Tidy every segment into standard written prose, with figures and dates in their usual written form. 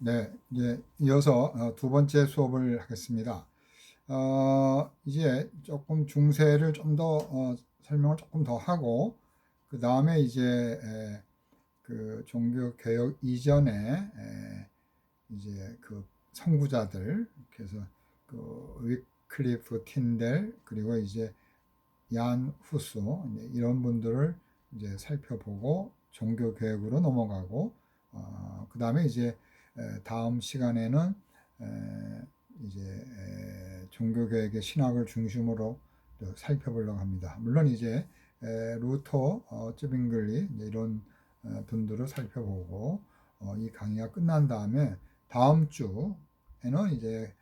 네, 이제 이어서 두 번째 수업을 하겠습니다. 이제 조금 중세를 좀 더 설명을 조금 더 하고 그 다음에 이제 그 종교 개혁 이전에 이제 그 선구자들 그래서 그 위클리프 틴델 그리고 이제 얀 후스 이런 분들을 이제 살펴보고 종교 개혁으로 넘어가고 그 다음에 이제 다음 시간에는 이제 종교 개혁의 신학을 중심으로 살펴보려고 합니다. 물론 이제 루터, 쯔빙글리 이런 분들을 살펴보고 이 강의가 끝난 다음에 다음 주에는 이제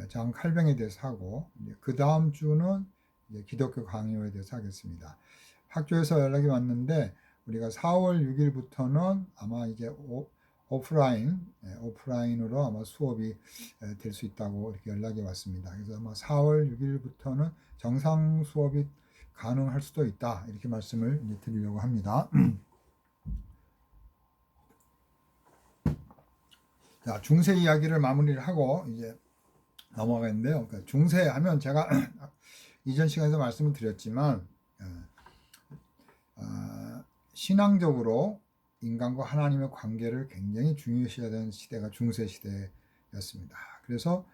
장 칼뱅에 대해서 하고 그 다음 주는 이제 기독교 강요에 대해서 하겠습니다. 학교에서 연락이 왔는데 우리가 4월 6일부터는 아마 이제 오프라인으로 아마 수업이 될 수 있다고 이렇게 연락이 왔습니다. 그래서 아마 4월 6일부터는 정상 수업이 가능할 수도 있다 이렇게 말씀을 이제 드리려고 합니다. 자, 중세 이야기를 마무리를 하고 이제 넘어가는데요. 그러니까 중세 하면 제가 이전 시간에서 말씀을 드렸지만 신앙적으로 인간과 하나님의 관계를 굉장히 중요시해야 되는 시대가 중세 시대였습니다. 그래서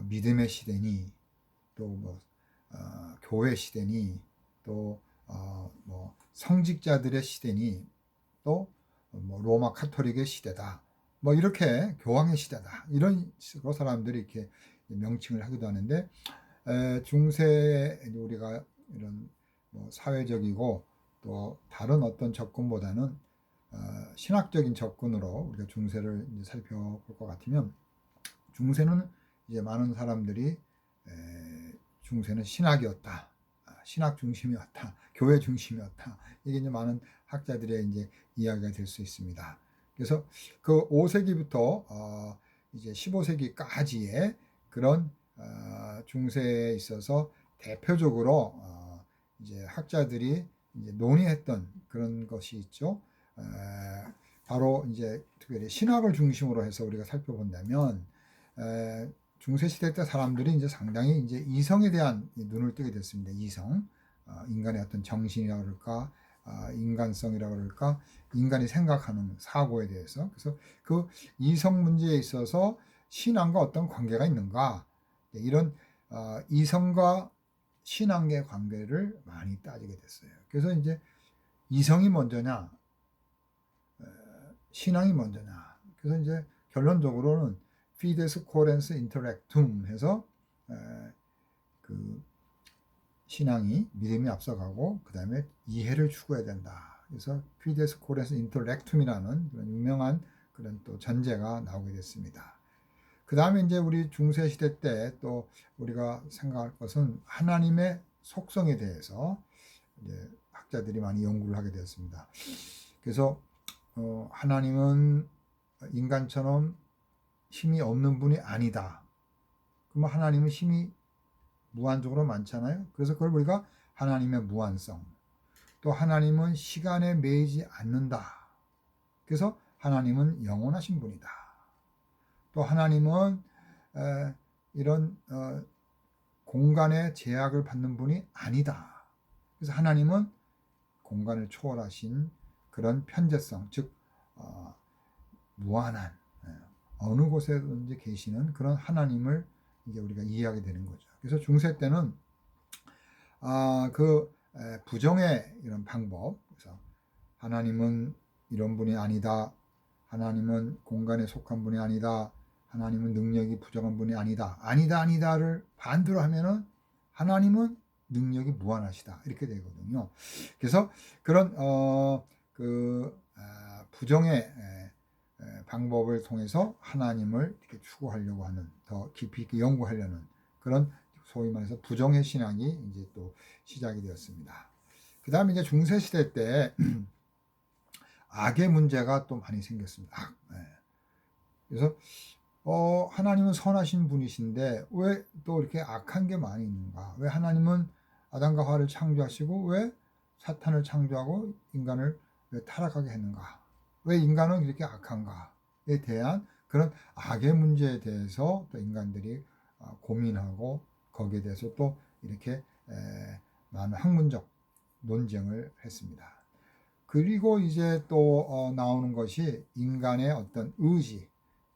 믿음의 시대니 또 교회 시대니 또 성직자들의 시대니 또 로마 카톨릭의 시대다. 이렇게 교황의 시대다. 이런 식으로 사람들이 이렇게 명칭을 하기도 하는데 중세에 우리가 이런 사회적이고 또 다른 어떤 접근보다는 신학적인 접근으로 우리가 중세를 이제 살펴볼 것 같으면 중세는 이제 많은 사람들이 중세는 신학이었다, 신학 중심이었다, 교회 중심이었다. 이게 이제 많은 학자들의 이제 이야기가 될 수 있습니다. 그래서 그 5세기부터 이제 15세기까지의 그런 중세에 있어서 대표적으로 이제 학자들이 이제 논의했던 그런 것이 있죠. 바로 이제 특별히 신학을 중심으로 해서 우리가 살펴본다면 중세 시대 때 사람들이 이제 상당히 이제 이성에 대한 눈을 뜨게 됐습니다. 이성, 인간의 어떤 정신이라 그럴까, 인간성이라 그럴까, 인간이 생각하는 사고에 대해서. 그래서 그 이성 문제에 있어서 신앙과 어떤 관계가 있는가, 이런 이성과 신앙의 관계를 많이 따지게 됐어요. 그래서 이제 이성이 먼저냐, 신앙이 먼저냐. 그래서 이제 결론적으로는 fides quorens intellectum 해서 그 신앙이 믿음이 앞서가고 그 다음에 이해를 추구해야 된다. 그래서 fides quorens intellectum이라는 그런 유명한 그런 또 전제가 나오게 됐습니다. 그 다음에 이제 우리 중세 시대 때 또 우리가 생각할 것은 하나님의 속성에 대해서 이제 학자들이 많이 연구를 하게 되었습니다. 그래서 하나님은 인간처럼 힘이 없는 분이 아니다. 그러면 하나님은 힘이 무한적으로 많잖아요. 그래서 그걸 우리가 하나님의 무한성, 또 하나님은 시간에 매이지 않는다. 그래서 하나님은 영원하신 분이다. 또 하나님은 이런 공간의 제약을 받는 분이 아니다. 그래서 하나님은 공간을 초월하신 그런 편재성, 즉 무한한 어느 곳에든지 계시는 그런 하나님을 이제 우리가 이해하게 되는 거죠. 그래서 중세 때는 그 부정의 이런 방법, 그래서 하나님은 이런 분이 아니다, 하나님은 공간에 속한 분이 아니다, 하나님은 능력이 부정한 분이 아니다, 아니다를 반대로 하면은 하나님은 능력이 무한하시다 이렇게 되거든요. 그래서 그런 부정의 방법을 통해서 하나님을 이렇게 추구하려고 하는, 더 깊이 있게 연구하려는 그런 소위 말해서 부정의 신앙이 이제 또 시작이 되었습니다. 그 다음에 이제 중세 시대 때 악의 문제가 또 많이 생겼습니다. 그래서 하나님은 선하신 분이신데 왜 또 이렇게 악한 게 많이 있는가? 왜 하나님은 아담과 하와를 창조하시고 왜 사탄을 창조하고 인간을 왜 타락하게 했는가? 왜 인간은 이렇게 악한가에 대한 그런 악의 문제에 대해서 또 인간들이 고민하고 거기에 대해서 또 이렇게 많은 학문적 논쟁을 했습니다. 그리고 이제 또 나오는 것이 인간의 어떤 의지,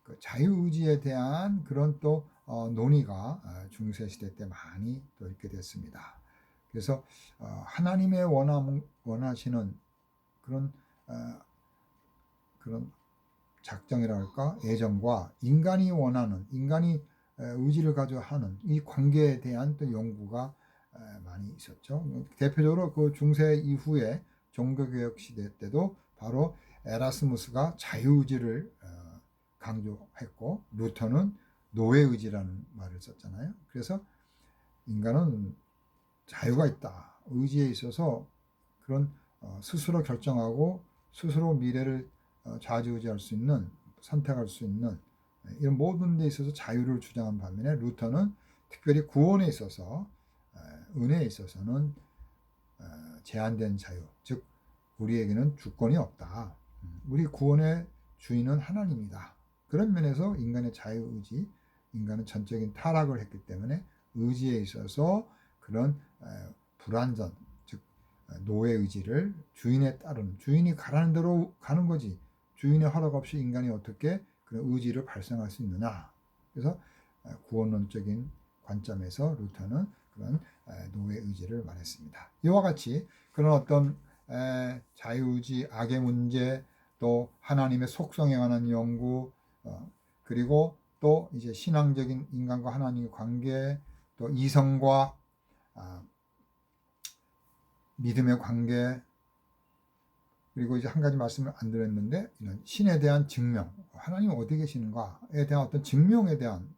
그 자유의지에 대한 그런 또 논의가 중세시대 때 많이 또 있게 됐습니다. 그래서 하나님의 원하시는 그런 그런 작정이라 할까 애정과 인간이 원하는 인간이 의지를 가지고 하는 이 관계에 대한 또 연구가 많이 있었죠. 대표적으로 그 중세 이후에 종교개혁 시대 때도 바로 에라스무스가 자유의지를 강조했고 루터는 노예의지라는 말을 썼잖아요. 그래서 인간은 자유가 있다. 의지에 있어서 그런 스스로 결정하고 스스로 미래를 좌지우지할 수 있는 선택할 수 있는 이런 모든 데 있어서 자유를 주장한 반면에 루터는 특별히 구원에 있어서 은혜에 있어서는 제한된 자유, 즉 우리에게는 주권이 없다. 우리 구원의 주인은 하나님이다. 그런 면에서 인간의 자유의지, 인간은 전적인 타락을 했기 때문에 의지에 있어서 그런 불완전, 즉 노예의지를 주인에 따르는, 주인이 가라는 대로 가는 거지 주인의 허락 없이 인간이 어떻게 그런 의지를 발생할 수 있느냐. 그래서 구원론적인 관점에서 루터는 그런 노예의지를 말했습니다. 이와 같이 그런 어떤 자유의지, 악의 문제, 또 하나님의 속성에 관한 연구, 그리고 또 이제 신앙적인 인간과 하나님의 관계, 또 이성과 믿음의 관계, 그리고 이제 한 가지 말씀을 안 드렸는데 이런 신에 대한 증명, 하나님 어디 계시는가에 대한 어떤 증명에 대한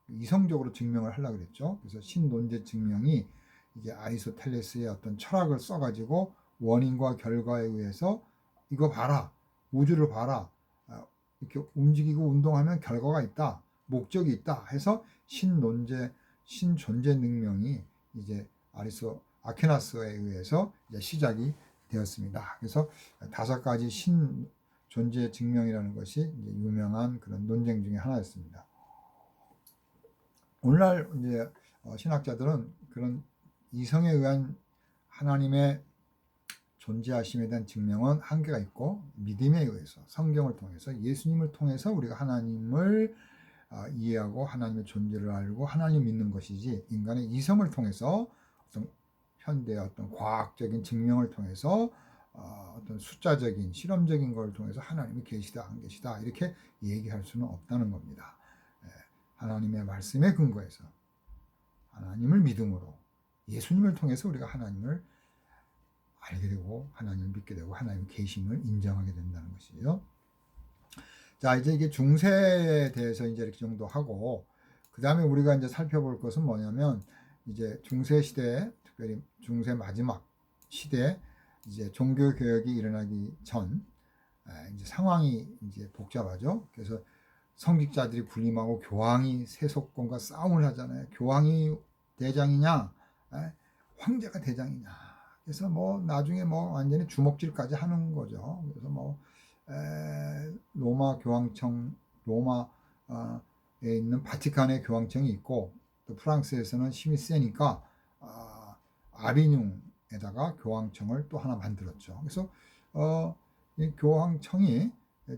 이성적으로 증명을 하려고 그랬죠. 그래서 신논제 증명이 이제 아리스토텔레스의 어떤 철학을 써가지고 원인과 결과에 의해서 이거 봐라, 우주를 봐라, 이렇게 움직이고 운동하면 결과가 있다, 목적이 있다 해서 신논제, 신존재 능명이 이제 아퀴나스에 의해서 이제 시작이 되었습니다. 그래서 5가지 신 존재 증명이라는 것이 이제 유명한 그런 논쟁 중에 하나였습니다. 오늘날 이제 신학자들은 그런 이성에 의한 하나님의 존재하심에 대한 증명은 한계가 있고 믿음에 의해서 성경을 통해서 예수님을 통해서 우리가 하나님을 이해하고 하나님의 존재를 알고 하나님 믿는 것이지 인간의 이성을 통해서 어떤 현대의 어떤 과학적인 증명을 통해서 어떤 숫자적인 실험적인 걸 통해서 하나님이 계시다 안 계시다 이렇게 얘기할 수는 없다는 겁니다. 하나님의 말씀에 근거해서 하나님을 믿음으로 예수님을 통해서 우리가 하나님을 알게 되고 하나님을 믿게 되고 하나님의 계심을 인정하게 된다는 것이죠. 자, 이제 이게 중세에 대해서 이제 이렇게 정도 하고 그 다음에 우리가 이제 살펴볼 것은 뭐냐면 이제 중세 시대, 특별히 중세 마지막 시대 이제 종교 개혁이 일어나기 전 이제 상황이 이제 복잡하죠. 그래서 성직자들이 군림하고 교황이 세속권과 싸움을 하잖아요. 교황이 대장이냐, 황제가 대장이냐. 그래서 뭐 나중에 뭐 완전히 주먹질까지 하는 거죠. 그래서 뭐 로마 교황청, 로마에 있는 바티칸의 교황청이 있고 또 프랑스에서는 힘이 세니까 아비뇽에다가 교황청을 또 하나 만들었죠. 그래서 이 교황청이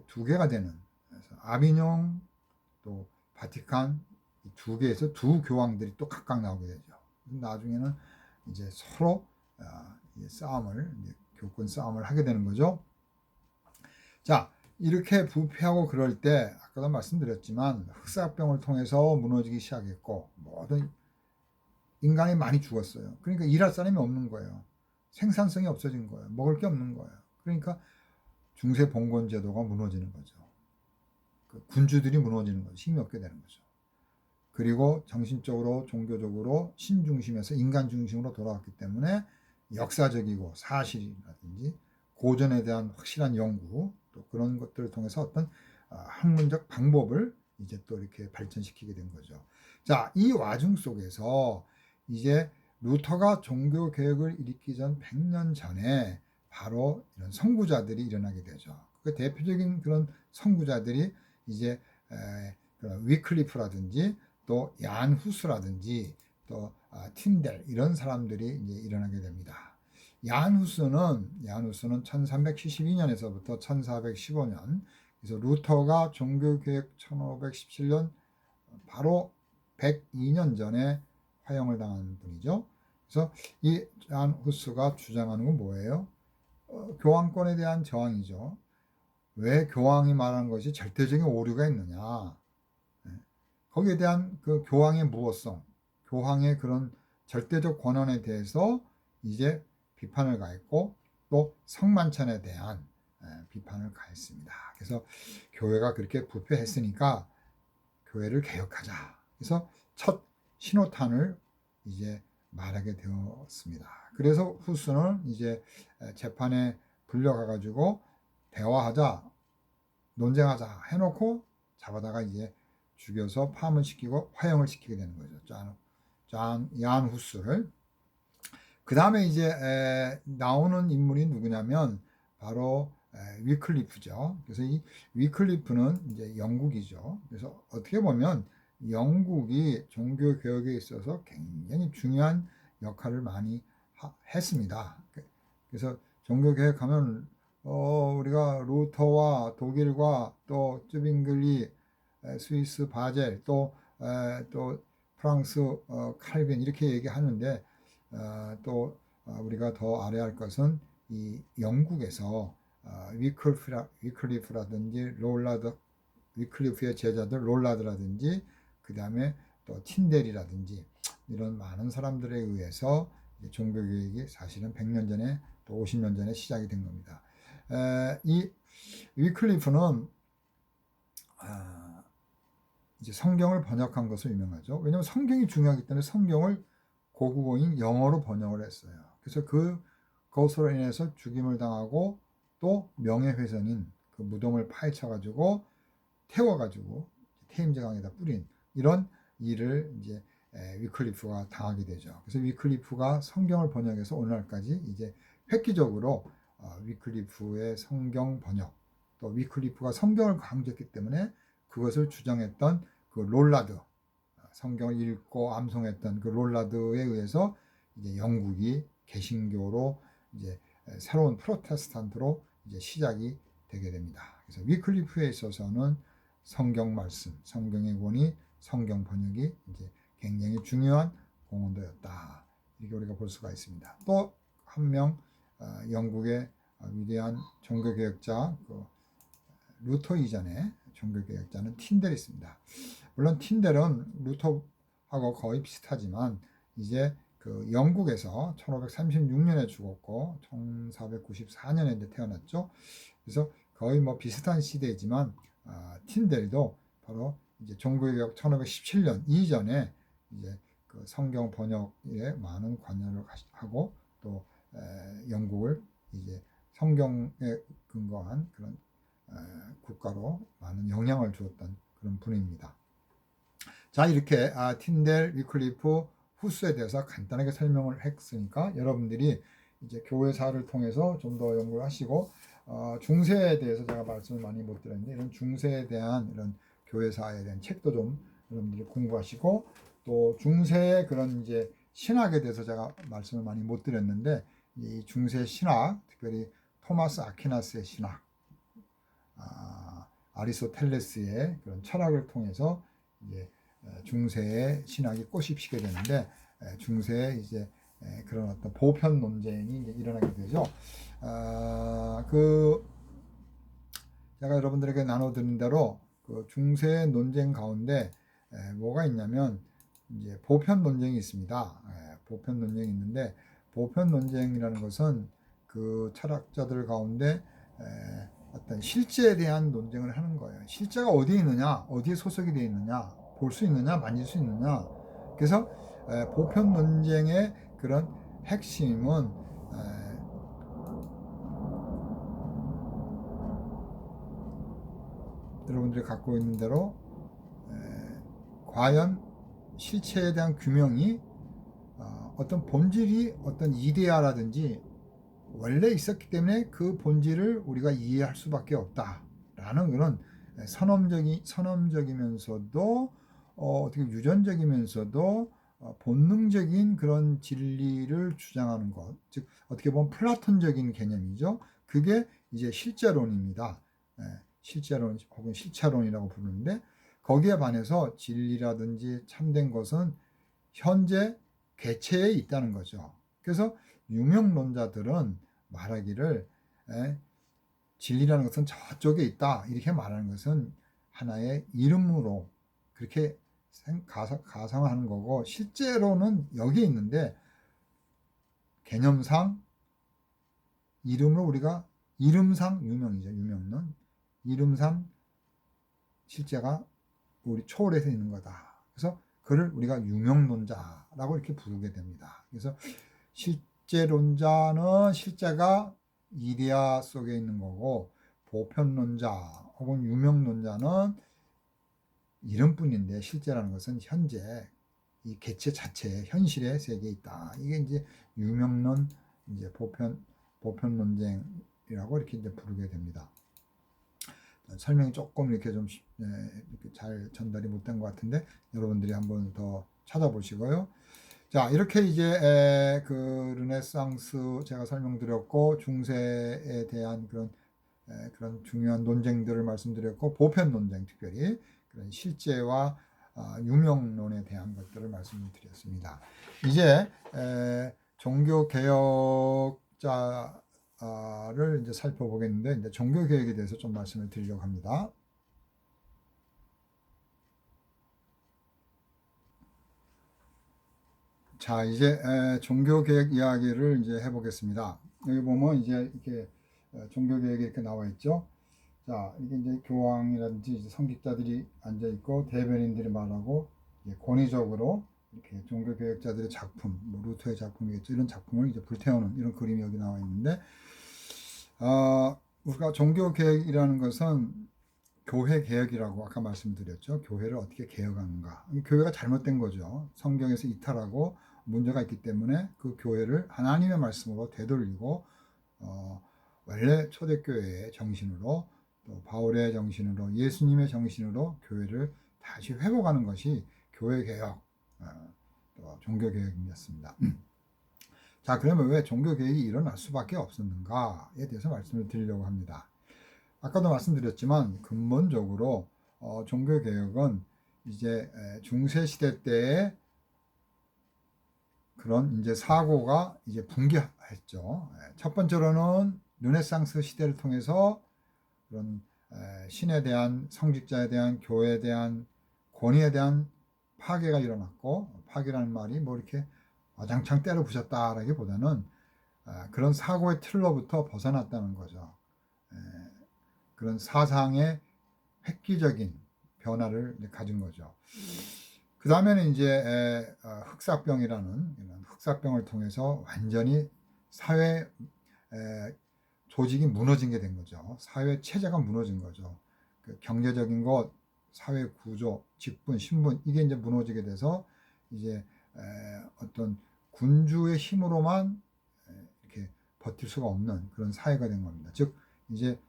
2개가 되는, 그래서 아비뇽 또 바티칸 2개에서 2 교황들이 또 각각 나오게 되죠. 나중에는 이제 서로 싸움을, 교권 싸움을 하게 되는 거죠. 자, 이렇게 부패하고 그럴 때 아까도 말씀드렸지만 흑사병을 통해서 무너지기 시작했고 모든 인간이 많이 죽었어요. 그러니까 일할 사람이 없는 거예요. 생산성이 없어진 거예요. 먹을 게 없는 거예요. 그러니까 중세 봉건 제도가 무너지는 거죠. 그 군주들이 무너지는 거죠. 힘이 없게 되는 거죠. 그리고 정신적으로 종교적으로 신중심에서 인간 중심으로 돌아왔기 때문에 역사적이고 사실이라든지 고전에 대한 확실한 연구 또 그런 것들을 통해서 어떤 학문적 방법을 이제 또 이렇게 발전시키게 된 거죠. 자, 이 와중 속에서 이제 루터가 종교 개혁을 일으키기 전 100년 전에 바로 이런 선구자들이 일어나게 되죠. 그 대표적인 그런 선구자들이 이제 그런 위클리프라든지 또 얀 후스라든지 또 틴델 이런 사람들이 이제 일어나게 됩니다. 얀 후스는 1372년에서부터 1415년, 그래서 루터가 종교개혁 1517년 바로 102년 전에 화형을 당한 분이죠. 그래서 이 얀 후스가 주장하는 건 뭐예요? 교황권에 대한 저항이죠. 왜 교황이 말하는 것이 절대적인 오류가 있느냐? 거기에 대한 그 교황의 무엇성, 교황의 그런 절대적 권한에 대해서 이제 비판을 가했고 또 성만찬에 대한 비판을 가했습니다. 그래서 교회가 그렇게 부패했으니까 교회를 개혁하자. 그래서 첫 신호탄을 이제 말하게 되었습니다. 그래서 후스는 이제 재판에 불려가가지고 대화하자, 논쟁하자 해놓고 잡아다가 이제 죽여서 파문을 시키고 화형을 시키게 되는 거죠. 얀 후스를. 그 다음에 이제 나오는 인물이 누구냐면 바로 위클리프죠. 그래서 이 위클리프는 이제 영국이죠. 그래서 어떻게 보면 영국이 종교 개혁에 있어서 굉장히 중요한 역할을 많이 했습니다. 그래서 종교 개혁하면 우리가 루터와 독일과 또 쯔빙글리, 스위스 바젤, 또 프랑스 칼빈 이렇게 얘기하는데 또 우리가 더 알아야 할 것은 이 영국에서 위클리프라든지 위클리프의 제자들 롤라드라든지 그 다음에 또 틴델이라든지 이런 많은 사람들에 의해서 종교개혁이 사실은 100년 전에 또 50년 전에 시작이 된 겁니다. 이 위클리프는 이제 성경을 번역한 것으로 유명하죠. 왜냐하면 성경이 중요하기 때문에 성경을 고국어인 영어로 번역을 했어요. 그래서 그것으로 인해서 죽임을 당하고 또 명예훼손인 그 무덤을 파헤쳐가지고 태워가지고 테임즈 강에다 뿌린 이런 일을 이제 위클리프가 당하게 되죠. 그래서 위클리프가 성경을 번역해서 오늘날까지 이제 획기적으로 위클리프의 성경 번역, 또 위클리프가 성경을 강조했기 때문에 그것을 주장했던 그 롤라드, 성경을 읽고 암송했던 그 롤라드에 의해서 이제 영국이 개신교로 이제 새로운 프로테스탄트로 이제 시작이 되게 됩니다. 그래서 위클리프에 있어서는 성경 말씀, 성경의 권위, 성경 번역이 이제 굉장히 중요한 공헌도였다. 이렇게 우리가 볼 수가 있습니다. 또 한 명 영국의 위대한 종교개혁자 루터 이전에 종교개혁자는 틴델이 있습니다. 물론 틴델은 루터하고 거의 비슷하지만 이제 그 영국에서 1536년에 죽었고 1494년에 태어났죠. 그래서 거의 뭐 비슷한 시대이지만 틴델도 바로 이제 종교개혁 1517년 이전에 이제 그 성경 번역에 많은 관여를 하고 또 영국을 이제 성경에 근거한 그런 국가로 많은 영향을 주었던 그런 분입니다. 자, 이렇게 틴델, 위클리프, 후스에 대해서 간단하게 설명을 했으니까 여러분들이 이제 교회사를 통해서 좀 더 연구를 하시고 중세에 대해서 제가 말씀을 많이 못 드렸는데 이런 중세에 대한 이런 교회사에 대한 책도 좀 여러분들이 공부하시고 또 중세의 그런 이제 신학에 대해서 제가 말씀을 많이 못 드렸는데 이 중세 신학, 특별히 토마스 아퀴나스의 신학, 아리스토텔레스의 그런 철학을 통해서 이제 중세의 신학이 꽃이 피게 되는데 중세에 이제 그런 어떤 보편 논쟁이 이제 일어나게 되죠. 제가 여러분들에게 나눠드린 대로 그 중세의 논쟁 가운데 뭐가 있냐면 이제 보편 논쟁이 있습니다. 보편 논쟁이 있는데 보편 논쟁이라는 것은 그 철학자들 가운데 어떤 실제에 대한 논쟁을 하는 거예요. 실제가 어디에 있느냐, 어디에 소속이 되어 있느냐, 볼 수 있느냐, 만질 수 있느냐. 그래서 보편 논쟁의 그런 핵심은 여러분들이 갖고 있는 대로 과연 실체에 대한 규명이 어떤 본질이 어떤 이데아라든지 원래 있었기 때문에 그 본질을 우리가 이해할 수밖에 없다라는 그런 선험적이면서도 어떻게 유전적이면서도 본능적인 그런 진리를 주장하는 것, 즉 어떻게 보면 플라톤적인 개념이죠. 그게 이제 실제론입니다. 실제론 혹은 실체론이라고 부르는데, 거기에 반해서 진리라든지 참된 것은 현재 개체에 있다는 거죠. 그래서 유명론자들은 말하기를 진리라는 것은 저쪽에 있다 이렇게 말하는 것은 하나의 이름으로 그렇게 가상화하는 거고, 실제로는 여기에 있는데 개념상 이름으로 우리가 이름상 유명이죠. 유명론 이름상 실제가 우리 초월해서 있는 거다. 그래서 그를 우리가 유명론자라고 이렇게 부르게 됩니다. 그래서 실제론자는 실제가 이데아 속에 있는 거고, 보편론자 혹은 유명론자는 이름뿐인데 실제라는 것은 현재 이 개체 자체의 현실의 세계에 있다. 이게 이제 유명론, 이제 보편론쟁이라고 이렇게 이제 부르게 됩니다. 설명이 조금 이렇게 좀 이렇게 잘 전달이 못된 것 같은데 여러분들이 한번 더 찾아보시고요. 자, 이렇게 이제 그 르네상스 제가 설명드렸고, 중세에 대한 그런 중요한 논쟁들을 말씀드렸고, 보편 논쟁 특별히 그런 실제와 유명론에 대한 것들을 말씀드렸습니다. 이제 종교 개혁자를 이제 살펴보겠는데, 이제 종교 개혁에 대해서 좀 말씀을 드리려고 합니다. 자, 이제 종교 개혁 이야기를 이제 해보겠습니다. 여기 보면 이제 이렇게 종교 개혁이 이렇게 나와 있죠. 자, 이게 이제 교황이라든지 이제 성직자들이 앉아 있고 대변인들이 말하고, 권위적으로 이렇게 종교 개혁자들의 작품, 뭐 루터의 작품이겠죠. 이런 작품을 이제 불태우는 이런 그림이 여기 나와 있는데, 우리가 종교 개혁이라는 것은 교회 개혁이라고 아까 말씀드렸죠. 교회를 어떻게 개혁하는가. 교회가 잘못된 거죠. 성경에서 이탈하고 문제가 있기 때문에 그 교회를 하나님의 말씀으로 되돌리고 원래 초대교회의 정신으로, 또 바울의 정신으로, 예수님의 정신으로 교회를 다시 회복하는 것이 교회 개혁, 또 종교 개혁이었습니다. 자, 그러면 왜 종교 개혁이 일어날 수밖에 없었는가에 대해서 말씀을 드리려고 합니다. 아까도 말씀드렸지만 근본적으로 종교 개혁은 이제 중세 시대 때의 그런 이제 사고가 이제 붕괴했죠. 첫 번째로는 르네상스 시대를 통해서 그런 신에 대한, 성직자에 대한, 교회에 대한, 권위에 대한 파괴가 일어났고, 파괴라는 말이 뭐 이렇게 와장창 때려 부셨다라기보다는 그런 사고의 틀로부터 벗어났다는 거죠. 그런 사상의 획기적인 변화를 가진 거죠. 그 다음에는 이제 흑사병이라는 이런 흑사병을 통해서 완전히 사회 조직이 무너진 게 된 거죠. 사회 체제가 무너진 거죠. 그 경제적인 것, 사회 구조, 직분, 신분, 이게 이제 무너지게 돼서 이제 어떤 군주의 힘으로만 이렇게 버틸 수가 없는 그런 사회가 된 겁니다. 즉 이제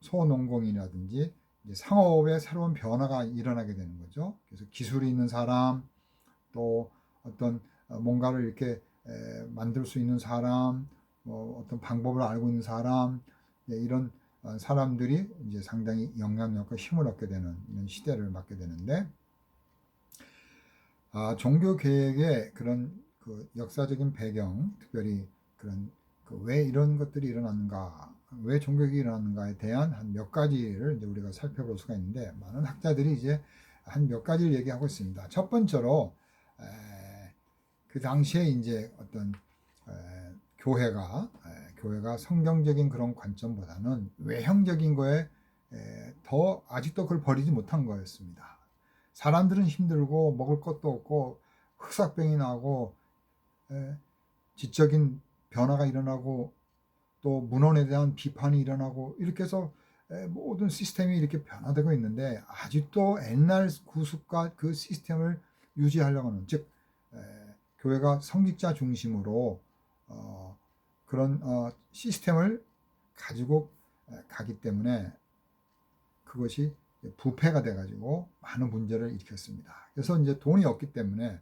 소농공이라든지 이제 상업의 새로운 변화가 일어나게 되는 거죠. 그래서 기술이 있는 사람, 또 어떤 뭔가를 이렇게 만들 수 있는 사람, 뭐 어떤 방법을 알고 있는 사람, 이런 사람들이 이제 상당히 영향력과 힘을 얻게 되는 이런 시대를 맞게 되는데, 종교 개혁의 그런 그 역사적인 배경, 특별히 그런 왜 이런 것들이 일어났는가, 왜 종교개혁이 일어났는가에 대한 한 몇 가지를 이제 우리가 살펴볼 수가 있는데, 많은 학자들이 이제 한 몇 가지를 얘기하고 있습니다. 첫 번째로 그 당시에 이제 어떤 교회가 성경적인 그런 관점보다는 외형적인 거에 더 아직도 그걸 버리지 못한 거였습니다. 사람들은 힘들고 먹을 것도 없고 흑사병이 나고 지적인 변화가 일어나고 또 문헌에 대한 비판이 일어나고 이렇게 해서 모든 시스템이 이렇게 변화되고 있는데, 아직도 옛날 구습과 그 시스템을 유지하려고 하는, 즉 교회가 성직자 중심으로 그런 시스템을 가지고 가기 때문에 그것이 부패가 돼가지고 많은 문제를 일으켰습니다. 그래서 이제 돈이 없기 때문에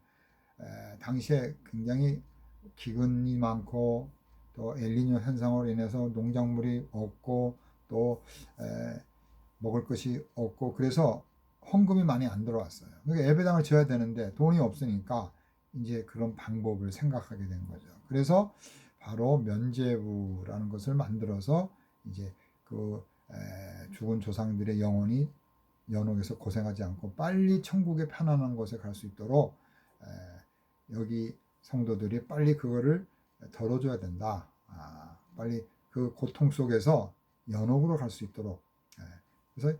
당시에 굉장히 기근이 많고 또 엘니뇨 현상으로 인해서 농작물이 없고 또 먹을 것이 없고 그래서 헌금이 많이 안 들어왔어요. 그러니까 예배당을 지어야 되는데 돈이 없으니까 이제 그런 방법을 생각하게 된 거죠. 그래서 바로 면죄부라는 것을 만들어서 이제 그 죽은 조상들의 영혼이 연옥에서 고생하지 않고 빨리 천국의 편안한 곳에 갈 수 있도록 여기 성도들이 빨리 그거를 덜어줘야 된다. 빨리 그 고통 속에서 연옥으로 갈 수 있도록. 그래서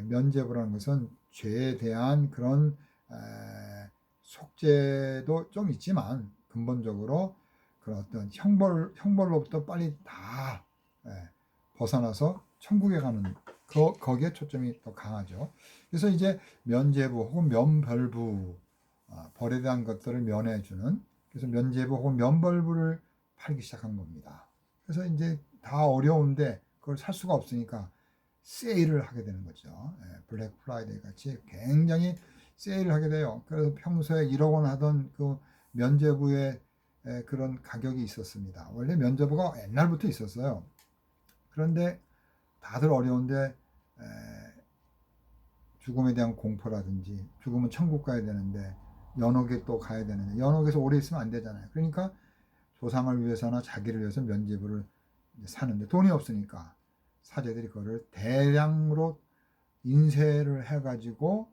면죄부라는 것은 죄에 대한 그런 속죄도 좀 있지만 근본적으로 그런 어떤 형벌로부터 빨리 다 벗어나서 천국에 가는 거기에 초점이 더 강하죠. 그래서 이제 면죄부 혹은 면벌부 벌에 대한 것들을 면해주는 그래서 면죄부 혹은 면벌부를 팔기 시작한 겁니다. 그래서 이제 다 어려운데 그걸 살 수가 없으니까 세일을 하게 되는 거죠. 블랙 프라이데이 같이 굉장히 세일을 하게 돼요. 그래서 평소에 1억 원 하던 그 면죄부의 그런 가격이 있었습니다. 원래 면죄부가 옛날부터 있었어요. 그런데 다들 어려운데 죽음에 대한 공포라든지 죽으면 천국 가야 되는데 연옥에 또 가야 되는데 연옥에서 오래 있으면 안 되잖아요. 그러니까 조상을 위해서나 자기를 위해서 면죄부를 사는데 돈이 없으니까 사제들이 그거를 대량으로 인쇄를 해가지고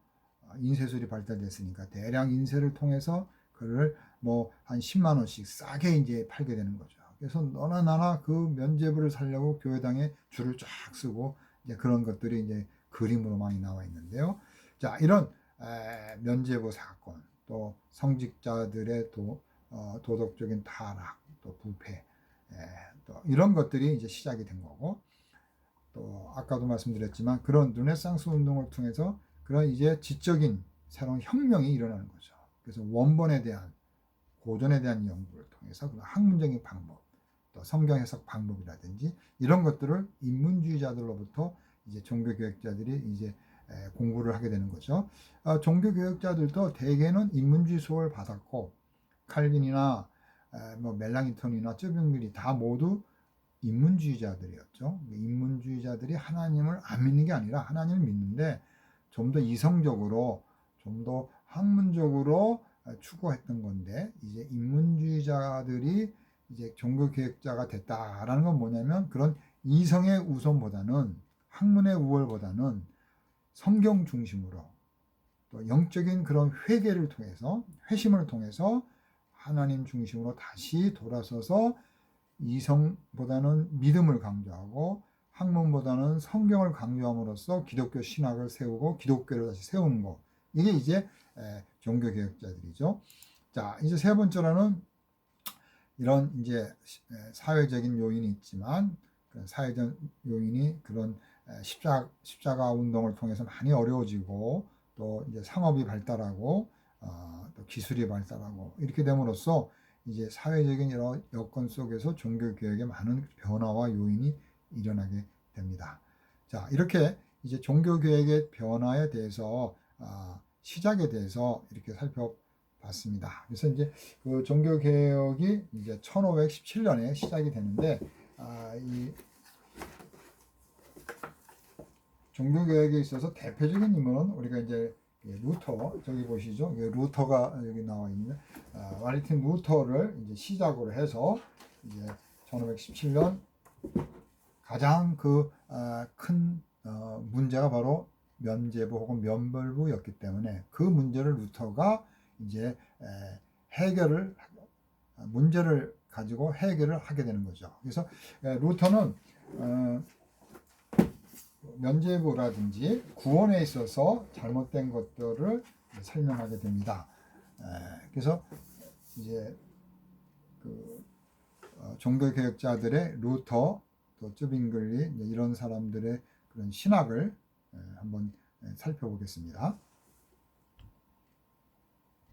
인쇄술이 발달됐으니까 대량 인쇄를 통해서 그를 뭐 한 10만 원씩 싸게 이제 팔게 되는 거죠. 그래서 너나 나나 그 면죄부를 사려고 교회당에 줄을 쫙 쓰고 이제 그런 것들이 이제 그림으로 많이 나와 있는데요. 자, 이런 면죄부 사건, 또 성직자들의 도덕적인 타락, 또 부패, 또 이런 것들이 이제 시작이 된 거고, 또 아까도 말씀드렸지만 그런 르네상스 운동을 통해서 그런 이제 지적인 새로운 혁명이 일어나는 거죠. 그래서 원본에 대한 고전에 대한 연구를 통해서 그런 학문적인 방법, 또 성경 해석 방법이라든지 이런 것들을 인문주의자들로부터 이제 종교교역자들이 이제 공부를 하게 되는 거죠. 종교교역자들도 대개는 인문주의 수업을 받았고 칼빈이나 뭐 멜랑이톤이나 쯔빙글이 다 모두 인문주의자들이었죠. 인문주의자들이 하나님을 안 믿는 게 아니라 하나님을 믿는데 좀 더 이성적으로, 좀 더 학문적으로 추구했던 건데 이제 인문주의자들이 이제 종교개혁자가 됐다라는 건 뭐냐면 그런 이성의 우선보다는 학문의 우월보다는 성경 중심으로 또 영적인 그런 회개를 통해서 회심을 통해서 하나님 중심으로 다시 돌아서서 이성보다는 믿음을 강조하고 학문보다는 성경을 강조함으로써 기독교 신학을 세우고 기독교를 다시 세우는 것. 이게 이제 종교개혁자들이죠. 자, 이제 세 번째로는 이런 이제 사회적인 요인이 있지만 사회적 요인이 그런 십자가 운동을 통해서 많이 어려워지고 또 이제 상업이 발달하고 또 기술이 발달하고 이렇게 됨으로써 이제 사회적인 여러 여건 속에서 종교개혁의 많은 변화와 요인이 일어나게 됩니다. 자, 이렇게 이제 종교개혁의 변화에 대해서 시작에 대해서 이렇게 살펴봤습니다. 그래서 이제 그 종교개혁이 이제 1517년에 시작이 되는데 이 종교개혁에 있어서 대표적인 인물은 우리가 이제 루터, 저기 보시죠. 루터가 여기 나와 있는 마르틴 루터를 이제 시작으로 해서 이제 1517년 가장 그 큰 문제가 바로 면죄부 혹은 면벌부였기 때문에 그 문제를 루터가 이제 문제를 가지고 해결을 하게 되는 거죠. 그래서 루터는 면죄부라든지 구원에 있어서 잘못된 것들을 설명하게 됩니다. 그래서 이제 그 종교개혁자들의 루터, 또 쯔빙글리 이런 사람들의 그런 신학을 한번 살펴보겠습니다.